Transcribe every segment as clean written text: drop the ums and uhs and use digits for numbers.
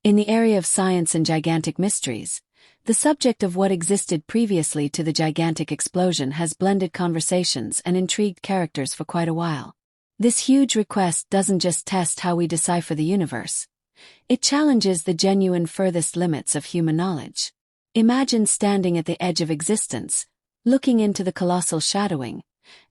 In the area of science and gigantic mysteries, the subject of what existed previously to the gigantic explosion has blended conversations and intrigued characters for quite a while. This huge request doesn't just test how we decipher the universe. It challenges the genuine furthest limits of human knowledge. Imagine standing at the edge of existence, looking into the colossal shadowing,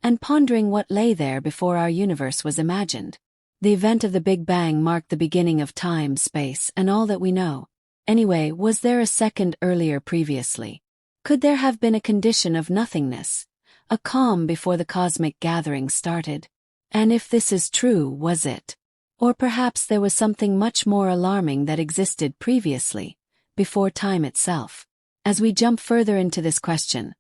and pondering what lay there before our universe was imagined. The event of the Big Bang marked the beginning of time, space, and all that we know. Anyway, was there a second earlier previously? Could there have been a condition of nothingness, a calm before the cosmic gathering started? And if this is true, was it? Or perhaps there was something much more alarming that existed previously, before time itself. As we jump further into this question,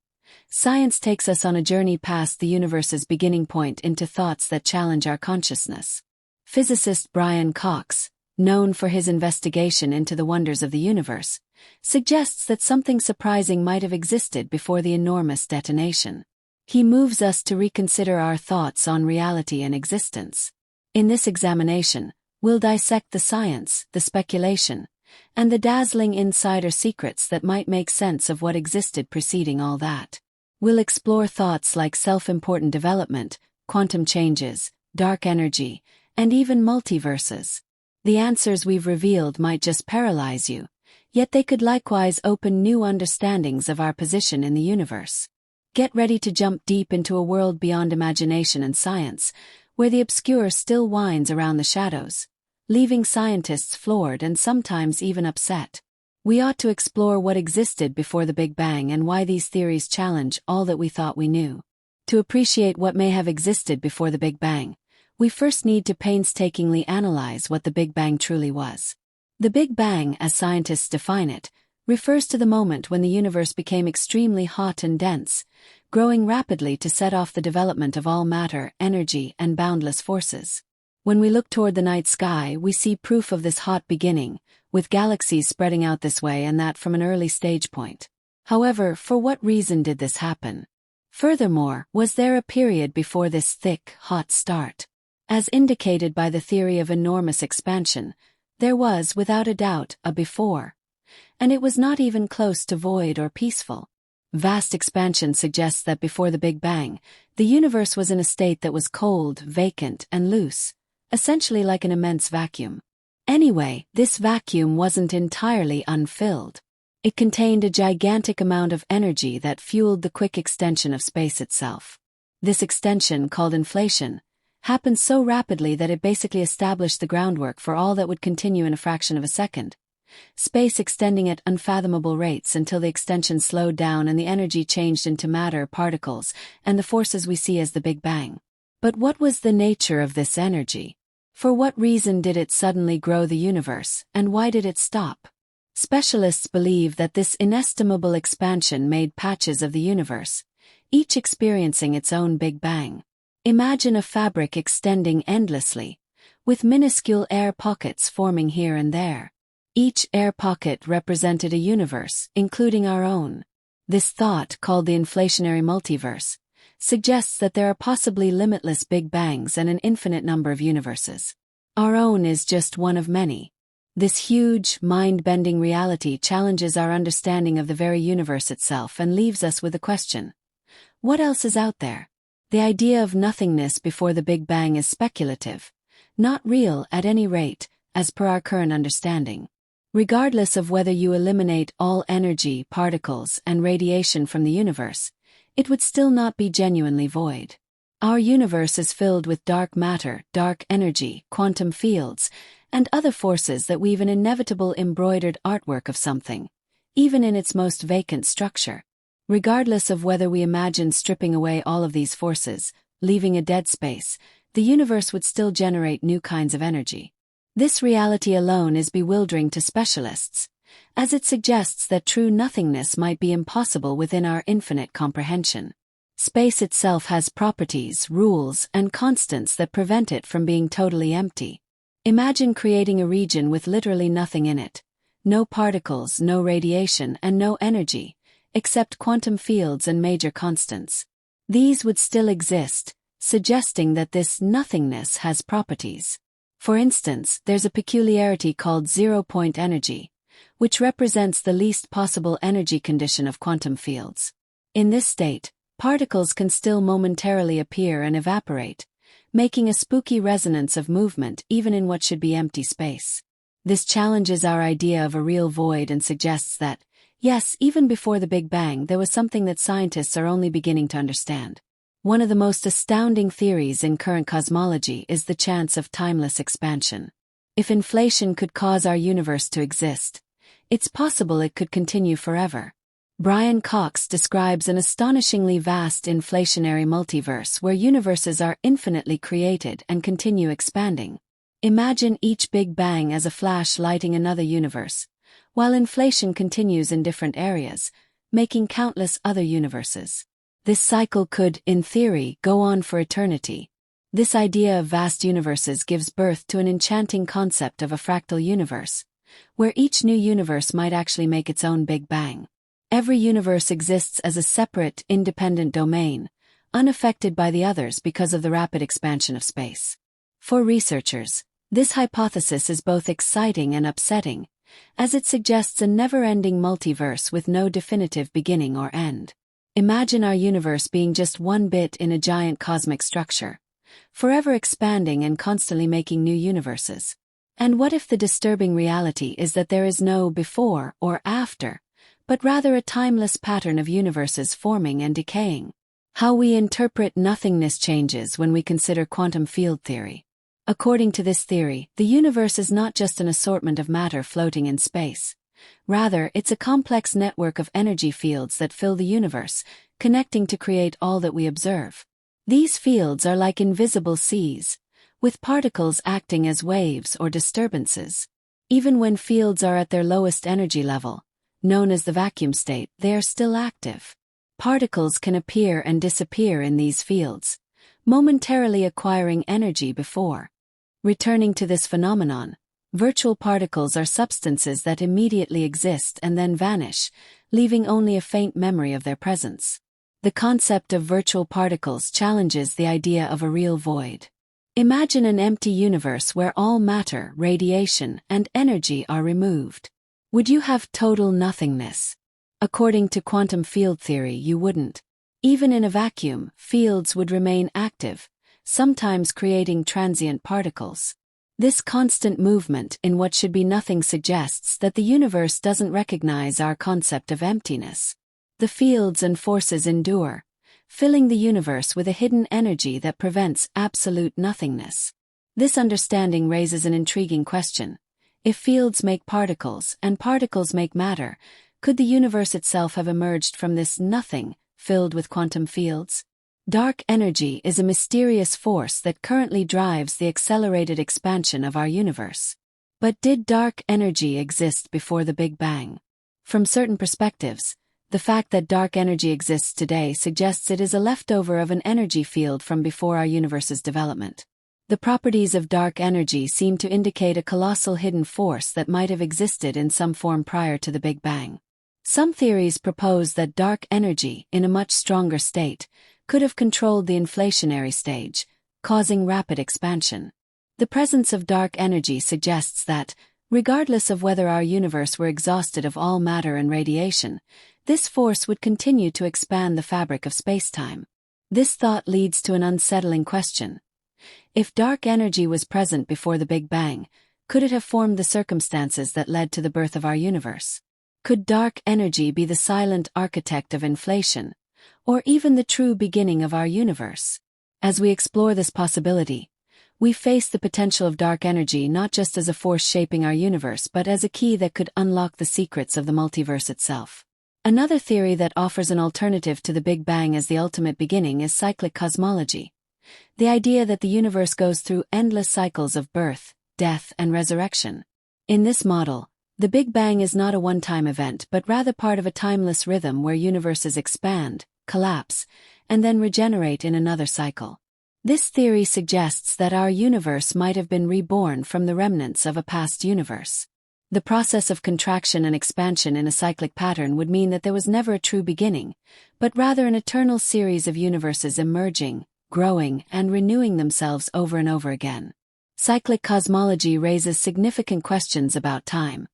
science takes us on a journey past the universe's beginning point into thoughts that challenge our consciousness. Physicist Brian Cox, known for his investigation into the wonders of the universe, suggests that something surprising might have existed before the enormous detonation. He moves us to reconsider our thoughts on reality and existence. In this examination, we'll dissect the science, the speculation, and the dazzling insider secrets that might make sense of what existed preceding all that. We'll explore thoughts like self-important development, quantum changes, dark energy, and even multiverses. The answers we've revealed might just paralyze you, yet they could likewise open new understandings of our position in the universe. Get ready to jump deep into a world beyond imagination and science, where the obscure still winds around the shadows, leaving scientists floored and sometimes even upset. We ought to explore what existed before the Big Bang and why these theories challenge all that we thought we knew. To appreciate what may have existed before the Big Bang, we first need to painstakingly analyze what the Big Bang truly was. The Big Bang, as scientists define it, refers to the moment when the universe became extremely hot and dense, growing rapidly to set off the development of all matter, energy, and boundless forces. When we look toward the night sky, we see proof of this hot beginning, with galaxies spreading out this way and that from an early stage point. However, for what reason did this happen? Furthermore, was there a period before this thick, hot start? As indicated by the theory of enormous expansion, there was, without a doubt, a before. And it was not even close to void or peaceful. Vast expansion suggests that before the Big Bang, the universe was in a state that was cold, vacant, and loose, essentially like an immense vacuum. Anyway, this vacuum wasn't entirely unfilled. It contained a gigantic amount of energy that fueled the quick extension of space itself. This extension, called inflation, happened so rapidly that it basically established the groundwork for all that would continue in a fraction of a second. Space extending at unfathomable rates until the extension slowed down and the energy changed into matter, particles, and the forces we see as the Big Bang. But what was the nature of this energy? For what reason did it suddenly grow the universe, and why did it stop? Specialists believe that this inestimable expansion made patches of the universe, each experiencing its own Big Bang. Imagine a fabric extending endlessly, with minuscule air pockets forming here and there. Each air pocket represented a universe, including our own. This thought, called the inflationary multiverse, suggests that there are possibly limitless Big Bangs and an infinite number of universes. Our own is just one of many. This huge, mind-bending reality challenges our understanding of the very universe itself and leaves us with a question. What else is out there? The idea of nothingness before the Big Bang is speculative, not real at any rate, as per our current understanding. Regardless of whether you eliminate all energy, particles, and radiation from the universe, it would still not be genuinely void. Our universe is filled with dark matter, dark energy, quantum fields, and other forces that weave an inevitable embroidered artwork of something, even in its most vacant structure. Regardless of whether we imagine stripping away all of these forces, leaving a dead space, the universe would still generate new kinds of energy. This reality alone is bewildering to specialists, as it suggests that true nothingness might be impossible within our infinite comprehension. Space itself has properties, rules, and constants that prevent it from being totally empty. Imagine creating a region with literally nothing in it. No particles, no radiation, and no energy, except quantum fields and major constants. These would still exist, suggesting that this nothingness has properties. For instance, there's a peculiarity called zero-point energy, which represents the least possible energy condition of quantum fields. In this state, particles can still momentarily appear and evaporate, making a spooky resonance of movement even in what should be empty space. This challenges our idea of a real void and suggests that, yes, even before the Big Bang there was something that scientists are only beginning to understand. One of the most astounding theories in current cosmology is the chance of timeless expansion. If inflation could cause our universe to exist, it's possible it could continue forever. Brian Cox describes an astonishingly vast inflationary multiverse where universes are infinitely created and continue expanding. Imagine each Big Bang as a flash lighting another universe, while inflation continues in different areas, making countless other universes. This cycle could, in theory, go on for eternity. This idea of vast universes gives birth to an enchanting concept of a fractal universe, where each new universe might actually make its own Big Bang. Every universe exists as a separate, independent domain, unaffected by the others because of the rapid expansion of space. For researchers, this hypothesis is both exciting and upsetting, as it suggests a never-ending multiverse with no definitive beginning or end. Imagine our universe being just one bit in a giant cosmic structure, forever expanding and constantly making new universes. And what if the disturbing reality is that there is no before or after, but rather a timeless pattern of universes forming and decaying? How we interpret nothingness changes when we consider quantum field theory. According to this theory, the universe is not just an assortment of matter floating in space. Rather, it's a complex network of energy fields that fill the universe, connecting to create all that we observe. These fields are like invisible seas, with particles acting as waves or disturbances. Even when fields are at their lowest energy level, known as the vacuum state, they are still active. Particles can appear and disappear in these fields, momentarily acquiring energy before returning to this phenomenon. Virtual particles are substances that immediately exist and then vanish, leaving only a faint memory of their presence. The concept of virtual particles challenges the idea of a real void. Imagine an empty universe where all matter, radiation, and energy are removed. Would you have total nothingness? According to quantum field theory, you wouldn't. Even in a vacuum, fields would remain active, sometimes creating transient particles. This constant movement in what should be nothing suggests that the universe doesn't recognize our concept of emptiness. The fields and forces endure, filling the universe with a hidden energy that prevents absolute nothingness. This understanding raises an intriguing question. If fields make particles and particles make matter, could the universe itself have emerged from this nothing, filled with quantum fields? Dark energy is a mysterious force that currently drives the accelerated expansion of our universe. But did dark energy exist before the Big Bang? From certain perspectives, the fact that dark energy exists today suggests it is a leftover of an energy field from before our universe's development. The properties of dark energy seem to indicate a colossal hidden force that might have existed in some form prior to the Big Bang. Some theories propose that dark energy, in a much stronger state, could have controlled the inflationary stage, causing rapid expansion. The presence of dark energy suggests that, regardless of whether our universe were exhausted of all matter and radiation, this force would continue to expand the fabric of spacetime. This thought leads to an unsettling question. If dark energy was present before the Big Bang, could it have formed the circumstances that led to the birth of our universe? Could dark energy be the silent architect of inflation, or even the true beginning of our universe? As we explore this possibility, we face the potential of dark energy not just as a force shaping our universe but as a key that could unlock the secrets of the multiverse itself. Another theory that offers an alternative to the Big Bang as the ultimate beginning is cyclic cosmology. The idea that the universe goes through endless cycles of birth, death, and resurrection. In this model, the Big Bang is not a one-time event but rather part of a timeless rhythm where universes expand, collapse, and then regenerate in another cycle. This theory suggests that our universe might have been reborn from the remnants of a past universe. The process of contraction and expansion in a cyclic pattern would mean that there was never a true beginning, but rather an eternal series of universes emerging, growing, and renewing themselves over and over again. Cyclic cosmology raises significant questions about time,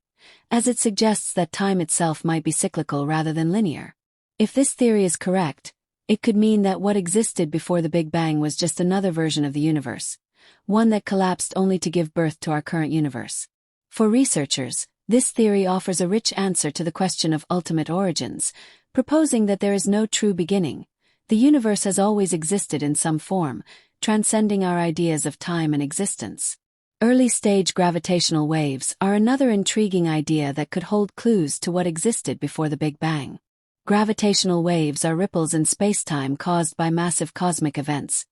as it suggests that time itself might be cyclical rather than linear. If this theory is correct, it could mean that what existed before the Big Bang was just another version of the universe, one that collapsed only to give birth to our current universe. For researchers, this theory offers a rich answer to the question of ultimate origins, proposing that there is no true beginning. The universe has always existed in some form, transcending our ideas of time and existence. Early-stage gravitational waves are another intriguing idea that could hold clues to what existed before the Big Bang. Gravitational waves are ripples in spacetime caused by massive cosmic events,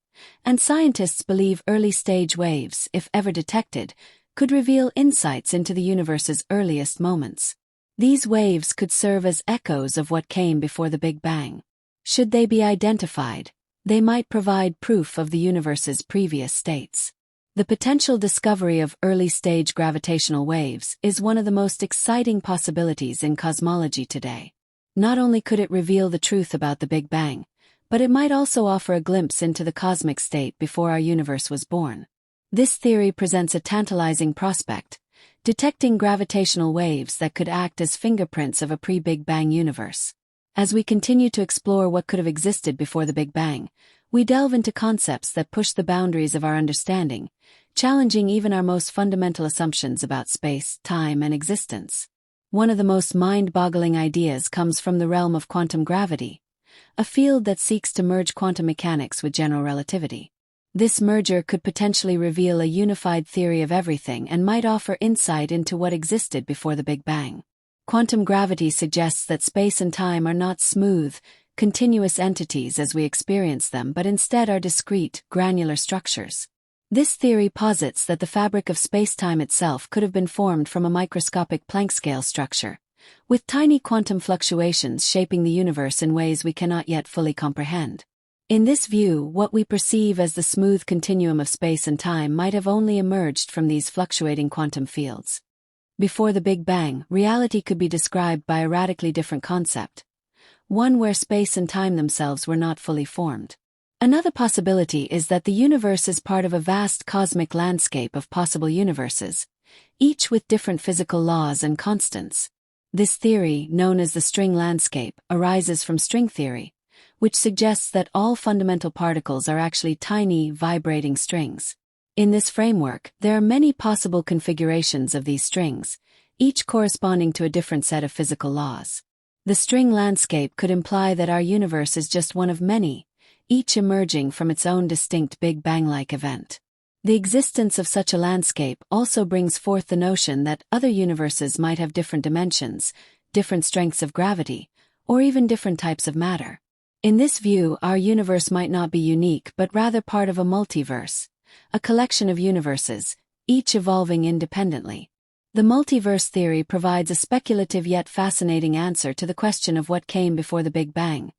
and scientists believe early-stage waves, if ever detected, could reveal insights into the universe's earliest moments. These waves could serve as echoes of what came before the Big Bang. Should they be identified, they might provide proof of the universe's previous states. The potential discovery of early-stage gravitational waves is one of the most exciting possibilities in cosmology today. Not only could it reveal the truth about the Big Bang, but it might also offer a glimpse into the cosmic state before our universe was born. This theory presents a tantalizing prospect, detecting gravitational waves that could act as fingerprints of a pre-Big Bang universe. As we continue to explore what could have existed before the Big Bang, we delve into concepts that push the boundaries of our understanding, challenging even our most fundamental assumptions about space, time, and existence. One of the most mind-boggling ideas comes from the realm of quantum gravity, a field that seeks to merge quantum mechanics with general relativity. This merger could potentially reveal a unified theory of everything and might offer insight into what existed before the Big Bang. Quantum gravity suggests that space and time are not smooth, continuous entities as we experience them, but instead are discrete, granular structures. This theory posits that the fabric of space-time itself could have been formed from a microscopic Planck-scale structure, with tiny quantum fluctuations shaping the universe in ways we cannot yet fully comprehend. In this view, what we perceive as the smooth continuum of space and time might have only emerged from these fluctuating quantum fields. Before the Big Bang, reality could be described by a radically different concept, one where space and time themselves were not fully formed. Another possibility is that the universe is part of a vast cosmic landscape of possible universes, each with different physical laws and constants. This theory, known as the string landscape, arises from string theory, which suggests that all fundamental particles are actually tiny, vibrating strings. In this framework, there are many possible configurations of these strings, each corresponding to a different set of physical laws. The string landscape could imply that our universe is just one of many, each emerging from its own distinct Big Bang-like event. The existence of such a landscape also brings forth the notion that other universes might have different dimensions, different strengths of gravity, or even different types of matter. In this view, our universe might not be unique but rather part of a multiverse, a collection of universes, each evolving independently. The multiverse theory provides a speculative yet fascinating answer to the question of what came before the Big Bang.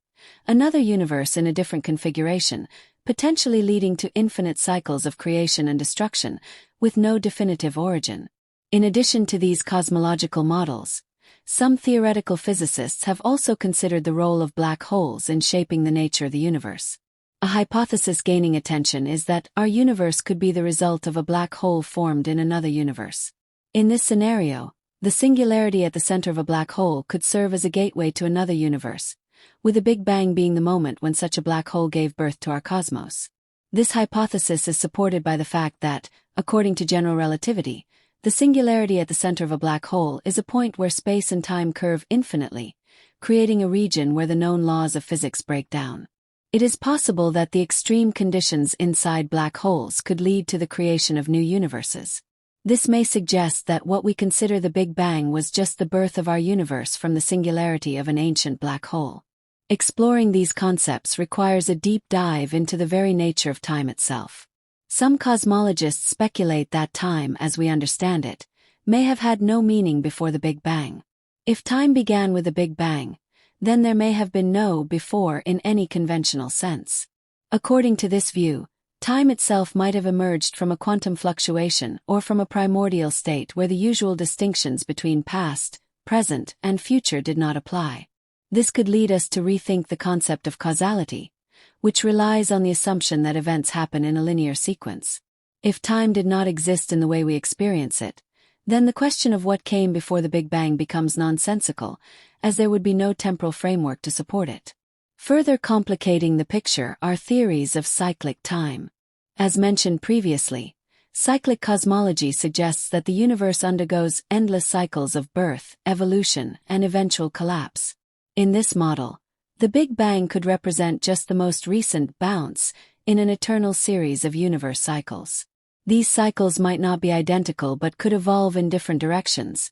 Another universe in a different configuration, potentially leading to infinite cycles of creation and destruction, with no definitive origin. In addition to these cosmological models, some theoretical physicists have also considered the role of black holes in shaping the nature of the universe. A hypothesis gaining attention is that our universe could be the result of a black hole formed in another universe. In this scenario, the singularity at the center of a black hole could serve as a gateway to another universe, with the Big Bang being the moment when such a black hole gave birth to our cosmos. This hypothesis is supported by the fact that, according to general relativity, the singularity at the center of a black hole is a point where space and time curve infinitely, creating a region where the known laws of physics break down. It is possible that the extreme conditions inside black holes could lead to the creation of new universes. This may suggest that what we consider the Big Bang was just the birth of our universe from the singularity of an ancient black hole. Exploring these concepts requires a deep dive into the very nature of time itself. Some cosmologists speculate that time, as we understand it, may have had no meaning before the Big Bang. If time began with the Big Bang, then there may have been no before in any conventional sense. According to this view, time itself might have emerged from a quantum fluctuation or from a primordial state where the usual distinctions between past, present, and future did not apply. This could lead us to rethink the concept of causality, which relies on the assumption that events happen in a linear sequence. If time did not exist in the way we experience it, then the question of what came before the Big Bang becomes nonsensical, as there would be no temporal framework to support it. Further complicating the picture are theories of cyclic time. As mentioned previously, cyclic cosmology suggests that the universe undergoes endless cycles of birth, evolution, and eventual collapse. In this model, the Big Bang could represent just the most recent bounce in an eternal series of universe cycles. These cycles might not be identical but could evolve in different directions,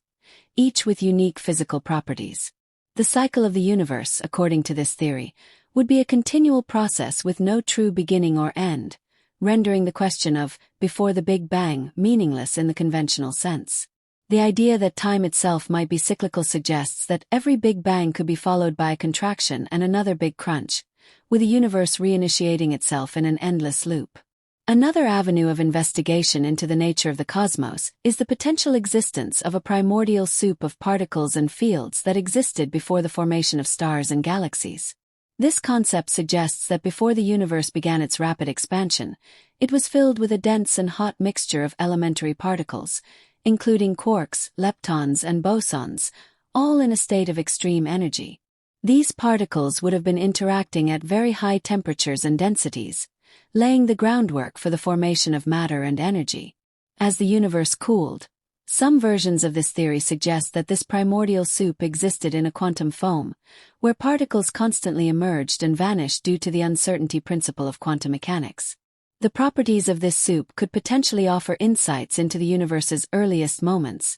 each with unique physical properties. The cycle of the universe, according to this theory, would be a continual process with no true beginning or end, rendering the question of before the Big Bang meaningless in the conventional sense. The idea that time itself might be cyclical suggests that every Big Bang could be followed by a contraction and another big crunch, with the universe reinitiating itself in an endless loop. Another avenue of investigation into the nature of the cosmos is the potential existence of a primordial soup of particles and fields that existed before the formation of stars and galaxies. This concept suggests that before the universe began its rapid expansion, it was filled with a dense and hot mixture of elementary particles, including quarks, leptons, and bosons, all in a state of extreme energy. These particles would have been interacting at very high temperatures and densities, laying the groundwork for the formation of matter and energy. As the universe cooled, some versions of this theory suggest that this primordial soup existed in a quantum foam, where particles constantly emerged and vanished due to the uncertainty principle of quantum mechanics. The properties of this soup could potentially offer insights into the universe's earliest moments,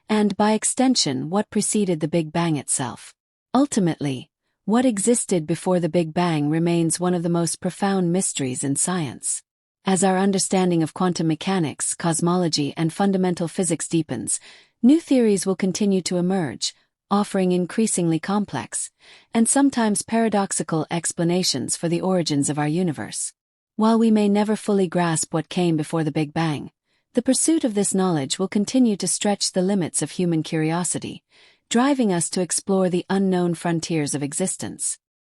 and by extension what preceded the Big Bang itself. Ultimately, what existed before the Big Bang remains one of the most profound mysteries in science. As our understanding of quantum mechanics, cosmology, and fundamental physics deepens, new theories will continue to emerge, offering increasingly complex, and sometimes paradoxical explanations for the origins of our universe. While we may never fully grasp what came before the Big Bang, the pursuit of this knowledge will continue to stretch the limits of human curiosity, driving us to explore the unknown frontiers of existence.